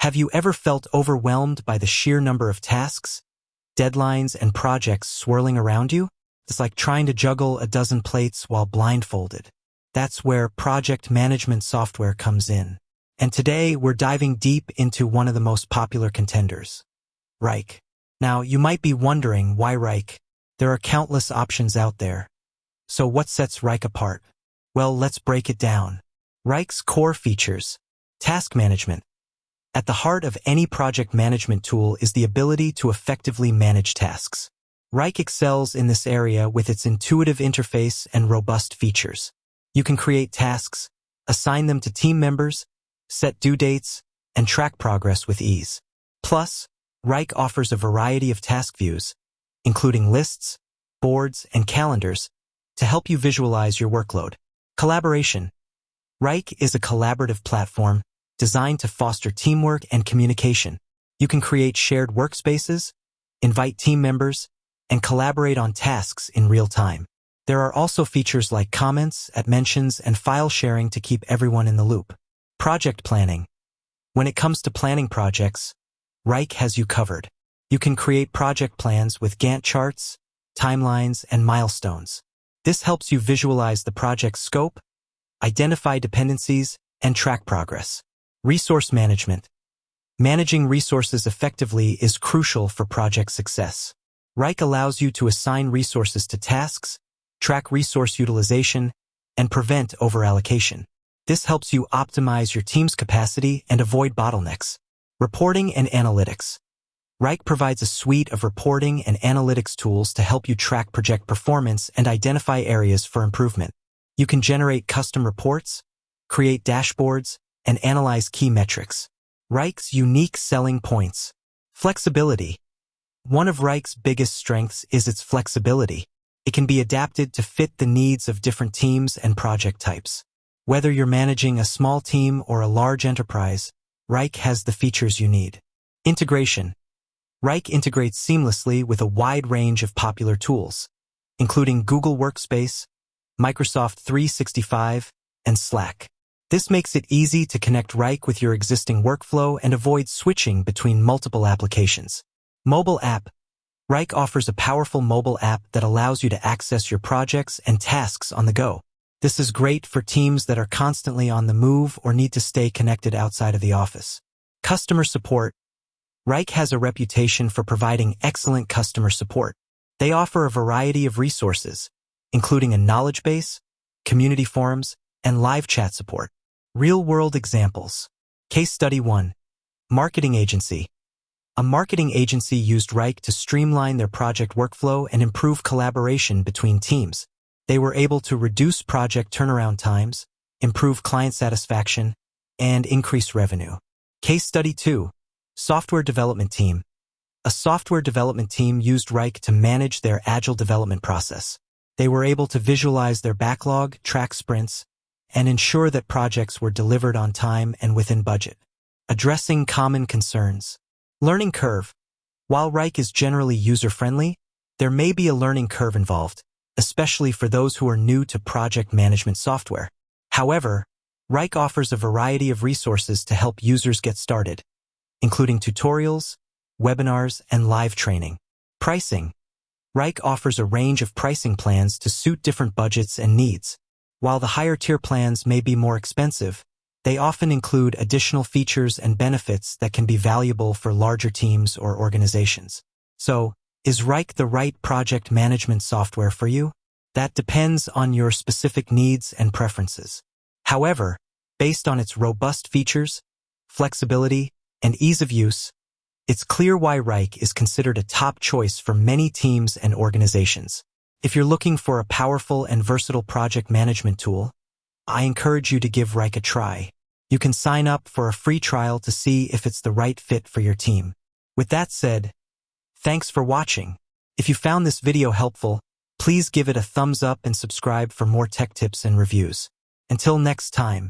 Have you ever felt overwhelmed by the sheer number of tasks, deadlines, and projects swirling around you? It's like trying to juggle a dozen plates while blindfolded. That's where project management software comes in. And today, we're diving deep into one of the most popular contenders, Wrike. Now, you might be wondering, why Wrike? There are countless options out there. So what sets Wrike apart? Well, let's break it down. Wrike's core features. Task management. At the heart of any project management tool is the ability to effectively manage tasks. Wrike excels in this area with its intuitive interface and robust features. You can create tasks, assign them to team members, set due dates, and track progress with ease. Plus, Wrike offers a variety of task views, including lists, boards, and calendars, to help you visualize your workload. Collaboration. Wrike is a collaborative platform designed to foster teamwork and communication. You can create shared workspaces, invite team members, and collaborate on tasks in real time. There are also features like comments, mentions, and file sharing to keep everyone in the loop. Project planning. When it comes to planning projects, Wrike has you covered. You can create project plans with Gantt charts, timelines, and milestones. This helps you visualize the project's scope, identify dependencies, and track progress. Resource management. Managing resources effectively is crucial for project success. Wrike allows you to assign resources to tasks, track resource utilization, and prevent overallocation. This helps you optimize your team's capacity and avoid bottlenecks. Reporting and analytics. Wrike provides a suite of reporting and analytics tools to help you track project performance and identify areas for improvement. You can generate custom reports, create dashboards, and analyze key metrics. Wrike's unique selling points. Flexibility. One of Wrike's biggest strengths is its flexibility. It can be adapted to fit the needs of different teams and project types. Whether you're managing a small team or a large enterprise, Wrike has the features you need. Integration. Wrike integrates seamlessly with a wide range of popular tools, including Google Workspace, Microsoft 365, and Slack. This makes it easy to connect Wrike with your existing workflow and avoid switching between multiple applications. Mobile app. Wrike offers a powerful mobile app that allows you to access your projects and tasks on the go. This is great for teams that are constantly on the move or need to stay connected outside of the office. Customer support. Wrike has a reputation for providing excellent customer support. They offer a variety of resources, including a knowledge base, community forums, and live chat support. Real-world examples. Case Study 1. Marketing agency. A marketing agency used Wrike to streamline their project workflow and improve collaboration between teams. They were able to reduce project turnaround times, improve client satisfaction, and increase revenue. Case Study 2. Software development team. A software development team used Wrike to manage their agile development process. They were able to visualize their backlog, track sprints, and ensure that projects were delivered on time and within budget. Addressing common concerns. Learning curve. While Wrike is generally user-friendly, there may be a learning curve involved, especially for those who are new to project management software. However, Wrike offers a variety of resources to help users get started, including tutorials, webinars, and live training. Pricing. Wrike offers a range of pricing plans to suit different budgets and needs. While the higher-tier plans may be more expensive, they often include additional features and benefits that can be valuable for larger teams or organizations. So, is Wrike the right project management software for you? That depends on your specific needs and preferences. However, based on its robust features, flexibility, and ease of use, it's clear why Wrike is considered a top choice for many teams and organizations. If you're looking for a powerful and versatile project management tool, I encourage you to give Wrike a try. You can sign up for a free trial to see if it's the right fit for your team. With that said, thanks for watching. If you found this video helpful, please give it a thumbs up and subscribe for more tech tips and reviews. Until next time.